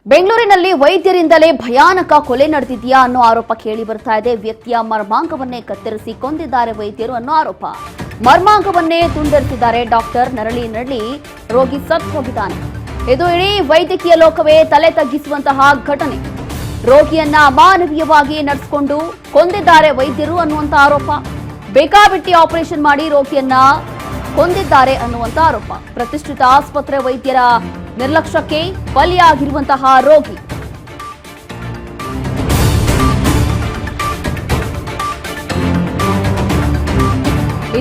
ಬೆಂಗಳೂರಿನಲ್ಲಿ ವೈದ್ಯರಿಂದಲೇ ಭಯಾನಕ ಕೊಲೆ ನಡೆದಿದೆಯಾ ಅನ್ನೋ ಆರೋಪ ಕೇಳಿ ಬರ್ತಾ ಇದೆ. ವ್ಯಕ್ತಿಯ ಮರ್ಮಾಂಗವನ್ನೇ ಕತ್ತರಿಸಿ ಕೊಂದಿದ್ದಾರೆ ವೈದ್ಯರು ಅನ್ನೋ ಆರೋಪ. ಮರ್ಮಾಂಗವನ್ನೇ ತುಂಡರಿಸಿದ್ದಾರೆ ಡಾಕ್ಟರ್. ನರಳಿ ರೋಗಿ ಸತ್ತು ಹೋಗಿದ್ದಾನೆ. ಇದು ಇಡೀ ವೈದ್ಯಕೀಯ ಲೋಕವೇ ತಲೆ ತಗ್ಗಿಸುವಂತಹ ಘಟನೆ. ರೋಗಿಯನ್ನ ಅಮಾನವೀಯವಾಗಿ ನಡೆಸಿಕೊಂಡು ಕೊಂದಿದ್ದಾರೆ ವೈದ್ಯರು ಅನ್ನುವಂತ ಆರೋಪ. ಬೇಕಾಬಿಟ್ಟಿ ಆಪರೇಷನ್ ಮಾಡಿ ರೋಗಿಯನ್ನ ಕೊಂದಿದ್ದಾರೆ ಅನ್ನುವಂತ ಆರೋಪ. ಪ್ರತಿಷ್ಠಿತ ಆಸ್ಪತ್ರೆ ವೈದ್ಯರ ನಿರ್ಲಕ್ಷ್ಯಕ್ಕೆ ಬಲಿಯಾಗಿರುವಂತಹ ರೋಗಿ.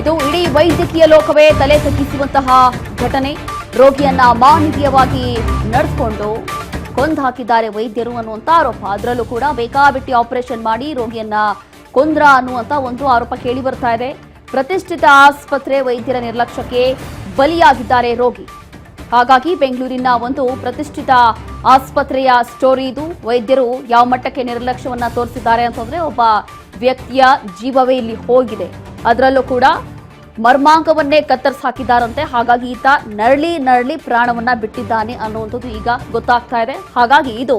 ಇದು ಇಡೀ ವೈದ್ಯಕೀಯ ಲೋಕವೇ ತಲೆ ತಗ್ಗಿಸುವಂತಹ ಘಟನೆ. ರೋಗಿಯನ್ನ ಅಮಾನವೀಯವಾಗಿ ನಡೆಸಿಕೊಂಡು ಕೊಂದು ಹಾಕಿದ್ದಾರೆ ವೈದ್ಯರು ಅನ್ನುವಂತ ಆರೋಪ. ಅದರಲ್ಲೂ ಕೂಡ ಬೇಕಾಬಿಟ್ಟಿ ಆಪರೇಷನ್ ಮಾಡಿ ರೋಗಿಯನ್ನ ಕೊಂದ್ರ ಅನ್ನುವಂತ ಒಂದು ಆರೋಪ ಕೇಳಿ ಬರ್ತಾ ಇದೆ. ಪ್ರತಿಷ್ಠಿತ ಆಸ್ಪತ್ರೆ ವೈದ್ಯರ ನಿರ್ಲಕ್ಷ್ಯಕ್ಕೆ ಬಲಿಯಾಗಿದ್ದಾರೆ ರೋಗಿ. ಹಾಗಾಗಿ ಬೆಂಗಳೂರಿನ ಒಂದು ಪ್ರತಿಷ್ಠಿತ ಆಸ್ಪತ್ರೆಯ ಸ್ಟೋರಿ ಇದು. ವೈದ್ಯರು ಯಾವ ಮಟ್ಟಕ್ಕೆ ನಿರ್ಲಕ್ಷ್ಯವನ್ನ ತೋರಿಸಿದ್ದಾರೆ ಅಂತಂದ್ರೆ, ಒಬ್ಬ ವ್ಯಕ್ತಿಯ ಜೀವವೇ ಇಲ್ಲಿ ಹೋಗಿದೆ. ಅದರಲ್ಲೂ ಕೂಡ ಮರ್ಮಾಂಗವನ್ನೇ ಕತ್ತರಿಸಿ ಹಾಕಿದ್ದಾರಂತೆ. ಹಾಗಾಗಿ ಈತ ನರಳಿ ಪ್ರಾಣವನ್ನ ಬಿಟ್ಟಿದ್ದಾನೆ ಅನ್ನುವಂಥದ್ದು ಈಗ ಗೊತ್ತಾಗ್ತಾ ಇದೆ. ಹಾಗಾಗಿ ಇದು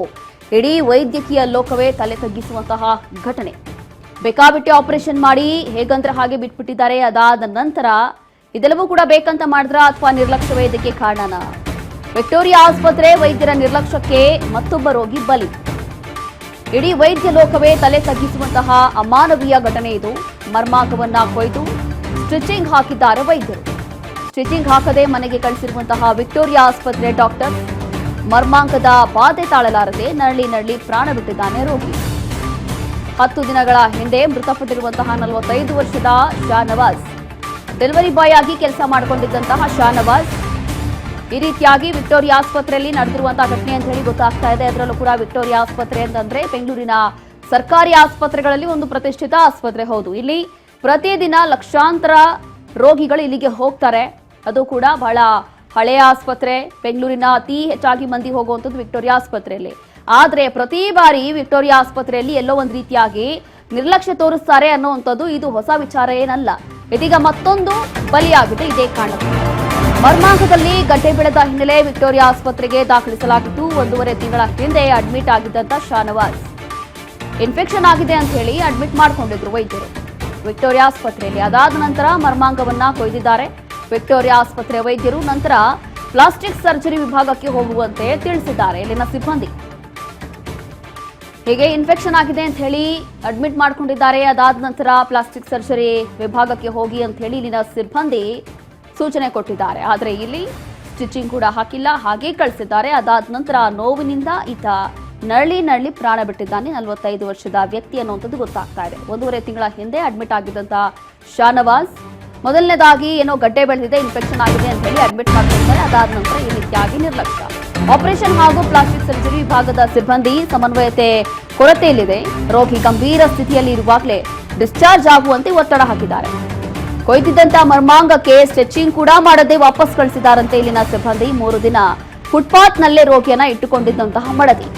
ಇಡೀ ವೈದ್ಯಕೀಯ ಲೋಕವೇ ತಲೆ ತಗ್ಗಿಸುವಂತಹ ಘಟನೆ. ಬೇಕಾಬಿಟ್ಟಿ ಆಪರೇಷನ್ ಮಾಡಿ ಹೇಗಂದ್ರೆ ಹಾಗೆ ಬಿಟ್ಬಿಟ್ಟಿದ್ದಾರೆ. ಅದಾದ ನಂತರ ಇದೆಲ್ಲವೂ ಕೂಡ ಬೇಕಂತ ಮಾಡಿದ್ರ ಅಥವಾ ನಿರ್ಲಕ್ಷ್ಯವೇ ಇದಕ್ಕೆ ಕಾರಣನ? ವಿಕ್ಟೋರಿಯಾ ಆಸ್ಪತ್ರೆ ವೈದ್ಯರ ನಿರ್ಲಕ್ಷ್ಯಕ್ಕೆ ಮತ್ತೊಬ್ಬ ರೋಗಿ ಬಲಿ. ಇಡೀ ವೈದ್ಯ ಲೋಕವೇ ತಲೆ ತಗ್ಗಿಸುವಂತಹ ಅಮಾನವೀಯ ಘಟನೆ ಇದು. ಮರ್ಮಾಂಗವನ್ನ ಕೊಯ್ದು ಸ್ಟಿಚಿಂಗ್ ಹಾಕಿದ್ದಾರೆ ವೈದ್ಯರು. ಸ್ಟಿಚಿಂಗ್ ಹಾಕದೆ ಮನೆಗೆ ಕಳಿಸಿರುವಂತಹ ವಿಕ್ಟೋರಿಯಾ ಆಸ್ಪತ್ರೆ ಡಾಕ್ಟರ್. ಮರ್ಮಾಂಗದ ಬಾಧೆ ತಾಳಲಾರದೆ ನರಳಿ ಪ್ರಾಣ ಬಿಟ್ಟಿದ್ದಾನೆ ರೋಗಿ. 10 ದಿನಗಳ ಹಿಂದೆ ಮೃತಪಟ್ಟಿರುವಂತಹ 45 ವರ್ಷದ ಶಾನವಾಜ್, ಡೆಲಿವರಿ ಬಾಯ್ ಆಗಿ ಕೆಲಸ ಮಾಡಿಕೊಂಡಿದ್ದಂತಹ ಶಾನವಾಜ್ ಈ ರೀತಿಯಾಗಿ ವಿಕ್ಟೋರಿಯಾ ಆಸ್ಪತ್ರೆಯಲ್ಲಿ ನಡೆದಿರುವಂತಹ ಘಟನೆ ಅಂತ ಹೇಳಿ ಗೊತ್ತಾಗ್ತಾ ಇದೆ. ಅದರಲ್ಲೂ ಕೂಡ ವಿಕ್ಟೋರಿಯಾ ಆಸ್ಪತ್ರೆ ಅಂತಂದ್ರೆ ಬೆಂಗಳೂರಿನ ಸರ್ಕಾರಿ ಆಸ್ಪತ್ರೆಗಳಲ್ಲಿ ಒಂದು ಪ್ರತಿಷ್ಠಿತ ಆಸ್ಪತ್ರೆ. ಹೌದು, ಇಲ್ಲಿ ಪ್ರತಿದಿನ ಲಕ್ಷಾಂತರ ರೋಗಿಗಳು ಇಲ್ಲಿಗೆ ಹೋಗ್ತಾರೆ. ಅದು ಕೂಡ ಬಹಳ ಹಳೆಯ ಆಸ್ಪತ್ರೆ. ಬೆಂಗಳೂರಿನ ಅತಿ ಹೆಚ್ಚಾಗಿ ಮಂದಿ ಹೋಗುವಂಥದ್ದು ವಿಕ್ಟೋರಿಯಾ ಆಸ್ಪತ್ರೆಯಲ್ಲಿ. ಆದ್ರೆ ಪ್ರತಿ ಬಾರಿ ವಿಕ್ಟೋರಿಯಾ ಆಸ್ಪತ್ರೆಯಲ್ಲಿ ಎಲ್ಲೋ ಒಂದು ರೀತಿಯಾಗಿ ನಿರ್ಲಕ್ಷ್ಯ ತೋರಿಸ್ತಾರೆ ಅನ್ನುವಂಥದ್ದು ಇದು ಹೊಸ ವಿಚಾರ ಏನಲ್ಲ. ಇದೀಗ ಮತ್ತೊಂದು ಬಲಿಯಾಗಿದೆ ಇದೇ ಕಾರಣಕ್ಕೆ. ಮರ್ಮಾಂಗದಲ್ಲಿ ಗಡ್ಡೆ ಬೆಳೆದ ಹಿನ್ನೆಲೆ ವಿಕ್ಟೋರಿಯಾ ಆಸ್ಪತ್ರೆಗೆ ದಾಖಲಿಸಲಾಗಿದ್ದು 1.5 ತಿಂಗಳ ಹಿಂದೆ ಅಡ್ಮಿಟ್ ಆಗಿದ್ದಂತ ಶಾನವಾಜ್ ಇನ್ಫೆಕ್ಷನ್ ಆಗಿದೆ ಅಂತ ಹೇಳಿ ಅಡ್ಮಿಟ್ ಮಾಡಿಕೊಂಡಿದ್ರು ವೈದ್ಯರು ವಿಕ್ಟೋರಿಯಾ ಆಸ್ಪತ್ರೆಯಲ್ಲಿ. ಅದಾದ ನಂತರ ಮರ್ಮಾಂಗವನ್ನ ಕೊಯ್ದಿದ್ದಾರೆ ವಿಕ್ಟೋರಿಯಾ ಆಸ್ಪತ್ರೆ ವೈದ್ಯರು. ನಂತರ ಪ್ಲಾಸ್ಟಿಕ್ ಸರ್ಜರಿ ವಿಭಾಗಕ್ಕೆ ಹೋಗುವಂತೆ ತಿಳಿಸಿದ್ದಾರೆ ಇಲ್ಲಿನ ಸಿಬ್ಬಂದಿ. ಹೀಗೆ ಇನ್ಫೆಕ್ಷನ್ ಆಗಿದೆ ಅಂತ ಹೇಳಿ ಅಡ್ಮಿಟ್ ಮಾಡ್ಕೊಂಡಿದ್ದಾರೆ. ಅದಾದ ನಂತರ ಪ್ಲಾಸ್ಟಿಕ್ ಸರ್ಜರಿ ವಿಭಾಗಕ್ಕೆ ಹೋಗಿ ಅಂತ ಹೇಳಿ ಇಲ್ಲಿನ ಸಿಬ್ಬಂದಿ ಸೂಚನೆ ಕೊಟ್ಟಿದ್ದಾರೆ. ಆದರೆ ಇಲ್ಲಿ ಸ್ಟಿಚಿಂಗ್ ಕೂಡ ಹಾಕಿಲ್ಲ, ಹಾಗೆ ಕಳಿಸಿದ್ದಾರೆ. ಅದಾದ ನಂತರ ನೋವಿನಿಂದ ಈತ ನರಳಿ ಪ್ರಾಣ ಬಿಟ್ಟಿದ್ದಾನೆ. 45 ವರ್ಷದ ವ್ಯಕ್ತಿ ಅನ್ನುವಂಥದ್ದು ಗೊತ್ತಾಗ್ತಾ ಇದೆ. 1.5 ತಿಂಗಳ ಹಿಂದೆ ಅಡ್ಮಿಟ್ ಆಗಿದ್ದಂತ ಶಾನವಾಜ್ ಮೊದಲನೇದಾಗಿ ಏನೋ ಗಡ್ಡೆ ಬೆಳೆದಿದೆ, ಇನ್ಫೆಕ್ಷನ್ ಆಗಿದೆ ಅಂತ ಹೇಳಿ ಅಡ್ಮಿಟ್ ಮಾಡ್ತಿದ್ದಾರೆ. ಅದಾದ ನಂತರ ಈ ರೀತಿಯಾಗಿ ನಿರ್ಲಕ್ಷ್ಯ. ಆಪರೇಷನ್ ಹಾಗೂ ಪ್ಲಾಸ್ಟಿಕ್ ಸರ್ಜರಿ ವಿಭಾಗದ ಸಿಬ್ಬಂದಿ ಸಮನ್ವಯತೆ ಕೊರತೆಯಲ್ಲಿದೆ. ರೋಗಿ ಗಂಭೀರ ಸ್ಥಿತಿಯಲ್ಲಿ ಇರುವಾಗಲೇ ಡಿಸ್ಚಾರ್ಜ್ ಆಗುವಂತೆ ಒತ್ತಡ ಹಾಕಿದ್ದಾರೆ. ಕೊಯ್ದಿದ್ದಂತ ಮರ್ಮಾಂಗಕ್ಕೆ ಸ್ಟಿಚಿಂಗ್ ಕೂಡ ಮಾಡದೆ ವಾಪಸ್ ಕಳಿಸಿದಾರಂತೆ ಇಲ್ಲಿನ ಸಿಬ್ಬಂದಿ. 3 ದಿನ ಫುಟ್ಪಾತ್ನಲ್ಲೇ ರೋಗಿಯನ್ನ ಇಟ್ಟುಕೊಂಡಿದ್ದಂತಹ ಮಡದಿ.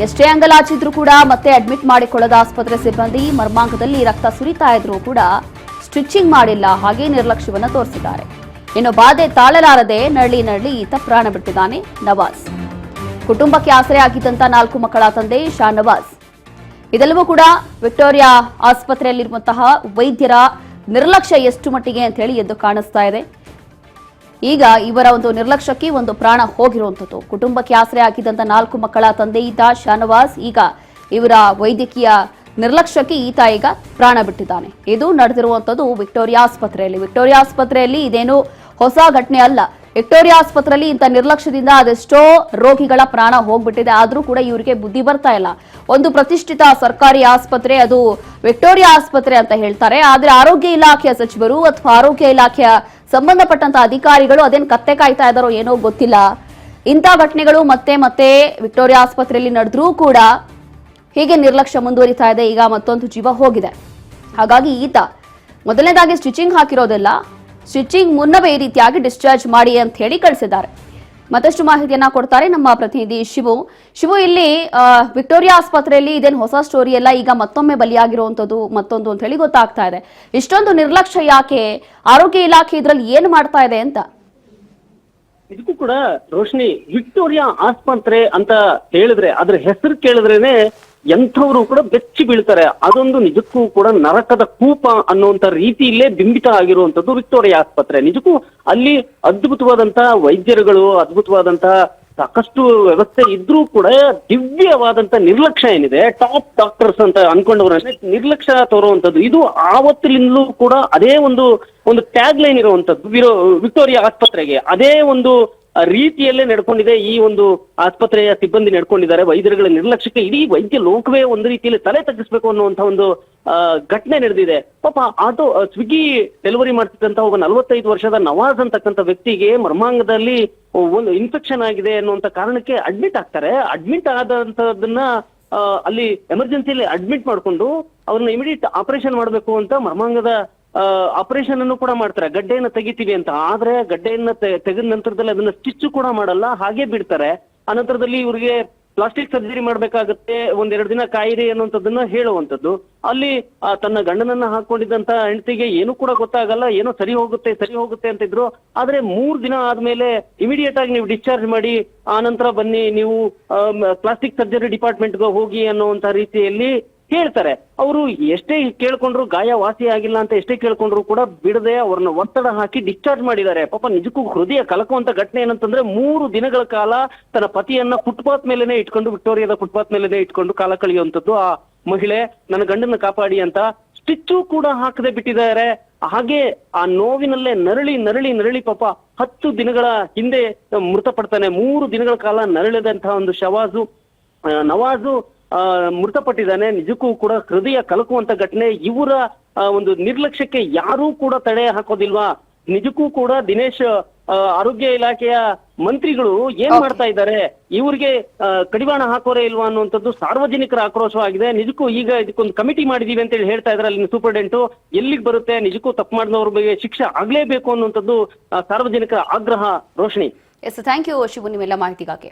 ಎಷ್ಟೇ ಅಂಗಲಾಚಿದ್ರು ಕೂಡ ಮತ್ತೆ ಅಡ್ಮಿಟ್ ಮಾಡಿಕೊಳ್ಳದ ಆಸ್ಪತ್ರೆ ಸಿಬ್ಬಂದಿ. ಮರ್ಮಾಂಗದಲ್ಲಿ ರಕ್ತ ಸುರಿತಾ ಇದ್ರು ಕೂಡ ಸ್ಟಿಚಿಂಗ್ ಮಾಡಿಲ್ಲ, ಹಾಗೆ ನಿರ್ಲಕ್ಷ್ಯವನ್ನ ತೋರಿಸಿದ್ದಾರೆ. ಇನ್ನು ಬಾಧೆ ತಾಳಲಾರದೆ ನರಳಿ ಈತ ಪ್ರಾಣ ಬಿಟ್ಟಿದ್ದಾನೆ ನವಾಜ್. ಕುಟುಂಬಕ್ಕೆ ಆಸರೆ ಆಗಿದ್ದಂತ 4 ಮಕ್ಕಳ ತಂದೆ ಶಾನವಾಜ್. ಇದೆಲ್ಲವೂ ಕೂಡ ವಿಕ್ಟೋರಿಯಾ ಆಸ್ಪತ್ರೆಯಲ್ಲಿರುವಂತಹ ವೈದ್ಯರ ನಿರ್ಲಕ್ಷ್ಯ ಎಷ್ಟು ಮಟ್ಟಿಗೆ ಅಂತ ಹೇಳಿ ಎದ್ದು ಕಾಣಿಸ್ತಾ ಇದೆ. ಈಗ ಇವರ ಒಂದು ನಿರ್ಲಕ್ಷ್ಯಕ್ಕೆ ಒಂದು ಪ್ರಾಣ ಹೋಗಿರುವಂಥದ್ದು. ಕುಟುಂಬಕ್ಕೆ ಆಸರೆ ಆಗಿದ್ದಂತ 4 ಮಕ್ಕಳ ತಂದೆ ಈತ ಶಾನವಾಜ್. ಈಗ ಇವರ ವೈದ್ಯಕೀಯ ನಿರ್ಲಕ್ಷ್ಯಕ್ಕೆ ಈತ ಈಗ ಪ್ರಾಣ ಬಿಟ್ಟಿದ್ದಾನೆ. ಇದು ನಡೆದಿರುವಂಥದ್ದು ವಿಕ್ಟೋರಿಯಾ ಆಸ್ಪತ್ರೆಯಲ್ಲಿ. ವಿಕ್ಟೋರಿಯಾ ಆಸ್ಪತ್ರೆಯಲ್ಲಿ ಇದೇನು ಹೊಸ ಘಟನೆ ಅಲ್ಲ. ವಿಕ್ಟೋರಿಯಾ ಆಸ್ಪತ್ರೆಯಲ್ಲಿ ಇಂಥ ನಿರ್ಲಕ್ಷ್ಯದಿಂದ ಅದೆಷ್ಟೋ ರೋಗಿಗಳ ಪ್ರಾಣ ಹೋಗ್ಬಿಟ್ಟಿದೆ. ಆದ್ರೂ ಕೂಡ ಇವರಿಗೆ ಬುದ್ಧಿ ಬರ್ತಾ ಇಲ್ಲ. ಒಂದು ಪ್ರತಿಷ್ಠಿತ ಸರ್ಕಾರಿ ಆಸ್ಪತ್ರೆ, ಅದು ವಿಕ್ಟೋರಿಯಾ ಆಸ್ಪತ್ರೆ ಅಂತ ಹೇಳ್ತಾರೆ. ಆದ್ರೆ ಆರೋಗ್ಯ ಇಲಾಖೆಯ ಸಚಿವರು ಅಥವಾ ಆರೋಗ್ಯ ಇಲಾಖೆಯ ಸಂಬಂಧಪಟ್ಟಂತ ಅಧಿಕಾರಿಗಳು ಅದೇನು ಕತ್ತೆ ಕಾಯ್ತಾ ಇದ್ದಾರೋ ಏನೋ ಗೊತ್ತಿಲ್ಲ. ಇಂಥ ಘಟನೆಗಳು ಮತ್ತೆ ವಿಕ್ಟೋರಿಯಾ ಆಸ್ಪತ್ರೆಯಲ್ಲಿ ನಡೆದ್ರೂ ಕೂಡ ಹೀಗೆ ನಿರ್ಲಕ್ಷ್ಯ ಮುಂದುವರಿತಾ ಇದೆ. ಈಗ ಮತ್ತೊಂದು ಜೀವ ಹೋಗಿದೆ. ಹಾಗಾಗಿ ಈತ ಮೊದಲನೇದಾಗಿ ಸ್ಟಿಚಿಂಗ್ ಹಾಕಿರೋದಿಲ್ಲ, ಸ್ಟಿಚಿಂಗ್ ಮುನ್ನವೇ ಈ ರೀತಿಯಾಗಿ ಡಿಸ್ಚಾರ್ಜ್ ಮಾಡಿ ಅಂತ ಹೇಳಿ ಕಳಿಸಿದ್ದಾರೆ. ಮತ್ತಷ್ಟು ಮಾಹಿತಿಯನ್ನ ಕೊಡ್ತಾರೆ ನಮ್ಮ ಪ್ರತಿನಿಧಿ ಶಿವು. ಇಲ್ಲಿ ವಿಕ್ಟೋರಿಯಾ ಆಸ್ಪತ್ರೆಯಲ್ಲಿ ಇದೇನು ಹೊಸ ಸ್ಟೋರಿ ಎಲ್ಲ, ಈಗ ಮತ್ತೊಮ್ಮೆ ಬಲಿಯಾಗಿರುವಂತದ್ದು ಮತ್ತೊಂದು ಅಂತ ಹೇಳಿ ಗೊತ್ತಾಗ್ತಾ ಇದೆ. ಇಷ್ಟೊಂದು ನಿರ್ಲಕ್ಷ್ಯ ಯಾಕೆ? ಆರೋಗ್ಯ ಇಲಾಖೆ ಇದರಲ್ಲಿ ಏನು ಮಾಡ್ತಾ ಇದೆ ಅಂತ? ಇದಕ್ಕೂ ಕೂಡ ರೋಶ್ನಿ, ವಿಕ್ಟೋರಿಯಾ ಆಸ್ಪತ್ರೆ ಅಂತ ಹೇಳಿದ್ರೆ ಅದ್ರ ಹೆಸರು ಕೇಳಿದ್ರೇನೆ ಎಂಥವ್ರು ಕೂಡ ಬೆಚ್ಚಿ ಬೀಳ್ತಾರೆ. ಅದೊಂದು ನಿಜಕ್ಕೂ ಕೂಡ ನರಕದ ಕೂಪ ಅನ್ನುವಂತ ರೀತಿಯಲ್ಲೇ ಬಿಂಬಿತ ಆಗಿರುವಂತದ್ದು ವಿಕ್ಟೋರಿಯಾ ಆಸ್ಪತ್ರೆ. ನಿಜಕ್ಕೂ ಅಲ್ಲಿ ಅದ್ಭುತವಾದಂತ ವೈದ್ಯರುಗಳು, ಅದ್ಭುತವಾದಂತ ಸಾಕಷ್ಟು ವ್ಯವಸ್ಥೆ ಇದ್ರೂ ಕೂಡ ದಿವ್ಯವಾದಂತ ನಿರ್ಲಕ್ಷ್ಯ ಏನಿದೆ, ಟಾಪ್ ಡಾಕ್ಟರ್ಸ್ ಅಂತ ಅನ್ಕೊಂಡವ್ರನ್ನೇ ನಿರ್ಲಕ್ಷ್ಯ ತೋರುವಂತದ್ದು, ಇದು ಆವತ್ತಿನಿಂದಲೂ ಕೂಡ ಅದೇ ಒಂದು ಟ್ಯಾಗ್ ಲೈನ್ ಇರುವಂತದ್ದು ವಿಕ್ಟೋರಿಯಾ ಆಸ್ಪತ್ರೆಗೆ. ಅದೇ ಒಂದು ರೀತಿಯಲ್ಲೇ ನಡ್ಕೊಂಡಿದೆ ಈ ಒಂದು ಆಸ್ಪತ್ರೆಯ ಸಿಬ್ಬಂದಿ ನಡ್ಕೊಂಡಿದ್ದಾರೆ. ವೈದ್ಯರುಗಳ ನಿರ್ಲಕ್ಷ್ಯಕ್ಕೆ ಇಡೀ ವೈದ್ಯ ಲೋಕವೇ ಒಂದು ರೀತಿಯಲ್ಲಿ ತಲೆ ತಗ್ಗಿಸ್ಬೇಕು ಅನ್ನುವಂತ ಒಂದು ಘಟನೆ ನಡೆದಿದೆ. ಪಾಪ ಸ್ವಿಗ್ಗಿ ಡೆಲಿವರಿ ಮಾಡ್ತಿದ್ದಂತ ಒಬ್ಬ 45 ವರ್ಷದ ನವಾಜ್ ಅಂತಕ್ಕಂಥ ವ್ಯಕ್ತಿಗೆ ಮರ್ಮಾಂಗದಲ್ಲಿ ಒಂದು ಇನ್ಫೆಕ್ಷನ್ ಆಗಿದೆ ಅನ್ನುವಂತ ಕಾರಣಕ್ಕೆ ಅಡ್ಮಿಟ್ ಆಗ್ತಾರೆ. ಅಡ್ಮಿಟ್ ಆದಂತದನ್ನ ಅಲ್ಲಿ ಎಮರ್ಜೆನ್ಸಿಯಲ್ಲಿ ಅಡ್ಮಿಟ್ ಮಾಡ್ಕೊಂಡು ಅವ್ರನ್ನ ಇಮಿಡಿಯೇಟ್ ಆಪರೇಷನ್ ಮಾಡಬೇಕು ಅಂತ ಮರ್ಮಾಂಗದ ಆಪರೇಷನ್ ಅನ್ನು ಕೂಡ ಮಾಡ್ತಾರೆ, ಗಡ್ಡೆಯನ್ನು ತೆಗಿತೀವಿ ಅಂತ. ಆದ್ರೆ ಗಡ್ಡೆಯನ್ನ ತೆಗೆದ ನಂತರದಲ್ಲಿ ಅದನ್ನ ಸ್ಟಿಚ್ ಕೂಡ ಮಾಡಲ್ಲ, ಹಾಗೆ ಬಿಡ್ತಾರೆ. ಅನಂತರದಲ್ಲಿ ಇವ್ರಿಗೆ ಪ್ಲಾಸ್ಟಿಕ್ ಸರ್ಜರಿ ಮಾಡ್ಬೇಕಾಗತ್ತೆ, 1-2 ದಿನ ಕಾಯಿರಿ ಅನ್ನುವಂಥದ್ದನ್ನ ಹೇಳುವಂಥದ್ದು. ಅಲ್ಲಿ ತನ್ನ ಗಂಡನನ್ನ ಹಾಕೊಂಡಿದ್ದಂತ ಹೆಂಡತಿಗೆ ಏನು ಕೂಡ ಗೊತ್ತಾಗಲ್ಲ, ಏನೋ ಸರಿ ಹೋಗುತ್ತೆ ಅಂತ ಇದ್ರು. ಆದ್ರೆ 3 ದಿನ ಆದ್ಮೇಲೆ ಇಮಿಡಿಯೇಟ್ ಆಗಿ ನೀವು ಡಿಸ್ಚಾರ್ಜ್ ಮಾಡಿ ಆ ನಂತರ ಬನ್ನಿ, ನೀವು ಪ್ಲಾಸ್ಟಿಕ್ ಸರ್ಜರಿ ಡಿಪಾರ್ಟ್ಮೆಂಟ್ಗೆ ಹೋಗಿ ಅನ್ನುವಂತ ರೀತಿಯಲ್ಲಿ ಹೇಳ್ತಾರೆ. ಅವರು ಎಷ್ಟೇ ಕೇಳ್ಕೊಂಡ್ರು, ಗಾಯ ವಾಸಿ ಆಗಿಲ್ಲ ಅಂತ ಎಷ್ಟೇ ಕೇಳ್ಕೊಂಡ್ರು ಕೂಡ ಬಿಡದೆ ಅವ್ರನ್ನ ಒತ್ತಡ ಹಾಕಿ ಡಿಸ್ಚಾರ್ಜ್ ಮಾಡಿದ್ದಾರೆ. ಪಾಪ ನಿಜಕ್ಕೂ ಹೃದಯ ಕಲಕುವಂತ ಘಟನೆ ಏನಂತಂದ್ರೆ, 3 ದಿನಗಳ ಕಾಲ ತನ್ನ ಪತಿಯನ್ನ ಫುಟ್ಪಾತ್ ಮೇಲೆನೆ ಇಟ್ಕೊಂಡು, ವಿಕ್ಟೋರಿಯಾದ ಫುಟ್ಪಾತ್ ಮೇಲೆನೆ ಇಟ್ಕೊಂಡು ಕಾಲ ಕಳೆಯುವಂಥದ್ದು ಆ ಮಹಿಳೆ. ನನ್ನ ಗಂಡನ್ನ ಕಾಪಾಡಿ ಅಂತ ಸ್ಟಿಚ್ಚು ಕೂಡ ಹಾಕದೆ ಬಿಟ್ಟಿದ್ದಾರೆ. ಹಾಗೆ ಆ ನೋವಿನಲ್ಲೇ ನರಳಿ ಪಾಪ 10 ದಿನಗಳ ಹಿಂದೆ ಮೃತಪಡ್ತಾನೆ. 3 ದಿನಗಳ ಕಾಲ ನರಳಿದಂತಹ ಒಂದು ನವಾಜು ಮೃತಪಟ್ಟಿದ್ದಾನೆ. ನಿಜಕ್ಕೂ ಕೂಡ ಹೃದಯ ಕಲಕುವಂತ ಘಟನೆ. ಇವರ ಒಂದು ನಿರ್ಲಕ್ಷ್ಯಕ್ಕೆ ಯಾರೂ ಕೂಡ ತಡೆ ಹಾಕೋದಿಲ್ವಾ? ನಿಜಕ್ಕೂ ಕೂಡ ದಿನೇಶ್ ಆರೋಗ್ಯ ಇಲಾಖೆಯ ಮಂತ್ರಿಗಳು ಏನ್ ಮಾಡ್ತಾ ಇದ್ದಾರೆ, ಇವ್ರಿಗೆ ಕಡಿವಾಣ ಹಾಕೋರೇ ಇಲ್ವಾ ಅನ್ನುವಂಥದ್ದು ಸಾರ್ವಜನಿಕರ ಆಕ್ರೋಶವಾಗಿದೆ. ನಿಜಕ್ಕೂ ಈಗ ಇದಕ್ಕೊಂದು ಕಮಿಟಿ ಮಾಡಿದೀವಿ ಅಂತ ಹೇಳಿ ಹೇಳ್ತಾ ಇದ್ದಾರೆ ಅಲ್ಲಿ ಸೂಪರ್ಡೆಂಟು. ಎಲ್ಲಿಗೆ ಬರುತ್ತೆ? ನಿಜಕ್ಕೂ ತಪ್ಪು ಮಾಡಿದವ್ರ ಬಗ್ಗೆ ಶಿಕ್ಷೆ ಆಗ್ಲೇಬೇಕು ಅನ್ನುವಂಥದ್ದು ಸಾರ್ವಜನಿಕರ ಆಗ್ರಹ. Roshni. Yes, thank you Shivu ನಿಮ್ಮೆಲ್ಲ ಮಾಹಿತಿಗಾಗಿ.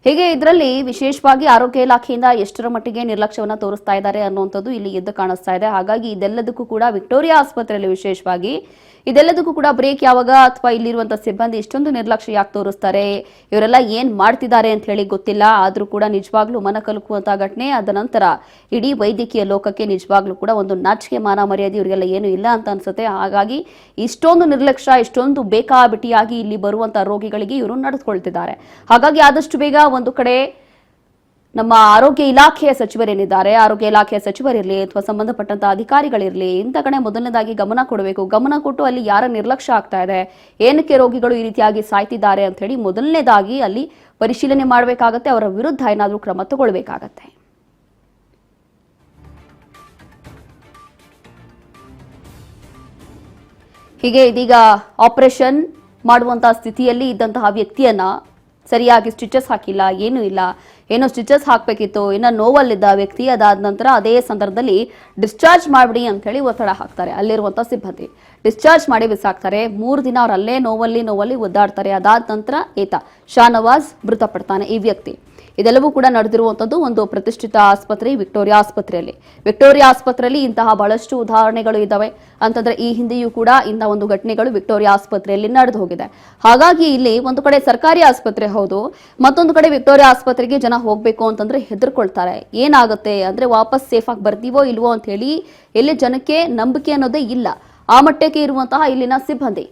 ಹೀಗೆ ಇದರಲ್ಲಿ ವಿಶೇಷವಾಗಿ ಆರೋಗ್ಯ ಇಲಾಖೆಯಿಂದ ಎಷ್ಟರ ಮಟ್ಟಿಗೆ ನಿರ್ಲಕ್ಷ್ಯವನ್ನು ತೋರಿಸ್ತಾ ಇದ್ದಾರೆ ಅನ್ನುವಂಥದ್ದು ಇಲ್ಲಿ ಎದ್ದು ಕಾಣಿಸ್ತಾ ಇದೆ. ಹಾಗಾಗಿ ಇದೆಲ್ಲದಕ್ಕೂ ಕೂಡ ವಿಕ್ಟೋರಿಯಾ ಆಸ್ಪತ್ರೆಯಲ್ಲಿ ವಿಶೇಷವಾಗಿ ಇದೆಲ್ಲದಕ್ಕೂ ಕೂಡ ಬ್ರೇಕ್ ಯಾವಾಗ, ಅಥವಾ ಇಲ್ಲಿರುವಂತಹ ಸಿಬ್ಬಂದಿ ಇಷ್ಟೊಂದು ನಿರ್ಲಕ್ಷ್ಯ ಯಾಕೆ ತೋರಿಸ್ತಾರೆ, ಇವರೆಲ್ಲ ಏನ್ ಮಾಡ್ತಿದ್ದಾರೆ ಅಂತ ಹೇಳಿ ಗೊತ್ತಿಲ್ಲ. ಆದ್ರೂ ಕೂಡ ನಿಜವಾಗ್ಲೂ ಮನ ಕಲಕುವಂತಹ ಘಟನೆ. ಅದ ನಂತರ ಇಡೀ ವೈದ್ಯಕೀಯ ಲೋಕಕ್ಕೆ ನಿಜವಾಗ್ಲೂ ಕೂಡ ಒಂದು ನಾಚಿಕೆ, ಮಾನ ಮರ್ಯಾದೆ ಇವರಿಗೆಲ್ಲ ಏನು ಇಲ್ಲ ಅಂತ ಅನ್ಸುತ್ತೆ. ಹಾಗಾಗಿ ಇಷ್ಟೊಂದು ನಿರ್ಲಕ್ಷ್ಯ, ಇಷ್ಟೊಂದು ಬೇಕಾಬಿಟ್ಟಿಯಾಗಿ ಇಲ್ಲಿ ಬರುವಂತಹ ರೋಗಿಗಳಿಗೆ ಇವರು ನಡೆದುಕೊಳ್ತಿದ್ದಾರೆ. ಹಾಗಾಗಿ ಆದಷ್ಟು ಬೇಗ ಒಂದು ಕಡೆ ನಮ್ಮ ಆರೋಗ್ಯ ಇಲಾಖೆಯ ಸಚಿವರೇನಿದ್ದಾರೆ, ಆರೋಗ್ಯ ಇಲಾಖೆಯ ಸಚಿವರಿರಲಿ ಅಥವಾ ಸಂಬಂಧಪಟ್ಟಂತಹ ಅಧಿಕಾರಿಗಳಿರಲಿ, ಇಂಥ ಕಡೆ ಮೊದಲನೇದಾಗಿ ಗಮನ ಕೊಡಬೇಕು. ಗಮನ ಕೊಟ್ಟು ಅಲ್ಲಿ ಯಾರ ನಿರ್ಲಕ್ಷ್ಯ ಆಗ್ತಾ ಇದೆ, ಏನಕ್ಕೆ ರೋಗಿಗಳು ಈ ರೀತಿಯಾಗಿ ಸಾಯ್ತಿದ್ದಾರೆ ಅಂತ ಹೇಳಿ ಮೊದಲನೇದಾಗಿ ಅಲ್ಲಿ ಪರಿಶೀಲನೆ ಮಾಡಬೇಕಾಗತ್ತೆ. ಅವರ ವಿರುದ್ಧ ಏನಾದರೂ ಕ್ರಮ ತಗೊಳ್ಬೇಕಾಗತ್ತೆ. ಹೀಗೆ ಇದೀಗ ಆಪರೇಷನ್ ಮಾಡುವಂತಹ ಸ್ಥಿತಿಯಲ್ಲಿ ಇದ್ದಂತಹ ವ್ಯಕ್ತಿಯನ್ನ ಸರಿಯಾಗಿ ಸ್ಟಿಚಸ್ ಹಾಕಿಲ್ಲ, ಏನೂ ಇಲ್ಲ, ಏನೋ ಸ್ಟಿಚಸ್ ಹಾಕಬೇಕಿತ್ತು, ಇನ್ನು ನೋವಲ್ಲಿದ್ದ ವ್ಯಕ್ತಿ. ಅದಾದ ನಂತರ ಅದೇ ಸಂದರ್ಭದಲ್ಲಿ ಡಿಸ್ಚಾರ್ಜ್ ಮಾಡಿಬಿಡಿ ಅಂತ ಹೇಳಿ ಒತ್ತಡ ಹಾಕ್ತಾರೆ ಅಲ್ಲಿರುವಂಥ ಸಿಬ್ಬಂದಿ. ಡಿಸ್ಚಾರ್ಜ್ ಮಾಡಿ ಬಿಸಾಕ್ತಾರೆ. 3 ದಿನ ಅವ್ರು ಅಲ್ಲೇ ನೋವಲ್ಲಿ ಒದ್ದಾಡ್ತಾರೆ. ಅದಾದ ನಂತರ ಶಾನವಾಜ್ ಮೃತಪಡ್ತಾನೆ ಈ ವ್ಯಕ್ತಿ. ಇದೆಲ್ಲವೂ ಕೂಡ ನಡೆದಿರುವಂಥದ್ದು ಒಂದು ಪ್ರತಿಷ್ಠಿತ ಆಸ್ಪತ್ರೆ ವಿಕ್ಟೋರಿಯಾ ಆಸ್ಪತ್ರೆಯಲ್ಲಿ. ವಿಕ್ಟೋರಿಯಾ ಆಸ್ಪತ್ರೆಯಲ್ಲಿ ಇಂತಹ ಬಹಳಷ್ಟು ಉದಾಹರಣೆಗಳು ಇದ್ದಾವೆ. ಅಂತಂದ್ರೆ ಈ ಹಿಂದೆಯೂ ಕೂಡ ಇಂತಹ ಒಂದು ಘಟನೆಗಳು ವಿಕ್ಟೋರಿಯಾ ಆಸ್ಪತ್ರೆಯಲ್ಲಿ ನಡೆದು ಹೋಗಿದೆ. ಹಾಗಾಗಿ ಇಲ್ಲಿ ಒಂದು ಕಡೆ ಸರ್ಕಾರಿ ಆಸ್ಪತ್ರೆ ಹೌದು, ಮತ್ತೊಂದು ಕಡೆ ವಿಕ್ಟೋರಿಯಾ ಆಸ್ಪತ್ರೆಗೆ ಜನ ಹೋಗ್ಬೇಕು ಅಂತಂದ್ರೆ ಹೆದರ್ಕೊಳ್ತಾರೆ. ಏನಾಗುತ್ತೆ ಅಂದ್ರೆ ವಾಪಸ್ ಸೇಫ್ ಆಗಿ ಬರ್ತೀವೋ ಇಲ್ವೋ ಅಂತ ಹೇಳಿ ಇಲ್ಲಿ ಜನಕ್ಕೆ ನಂಬಿಕೆ ಅನ್ನೋದೇ ಇಲ್ಲ. ಆ ಮಟ್ಟಕ್ಕೆ ಇರುವಂತಹ ಇಲ್ಲಿನ ಸಿಬ್ಬಂದಿ.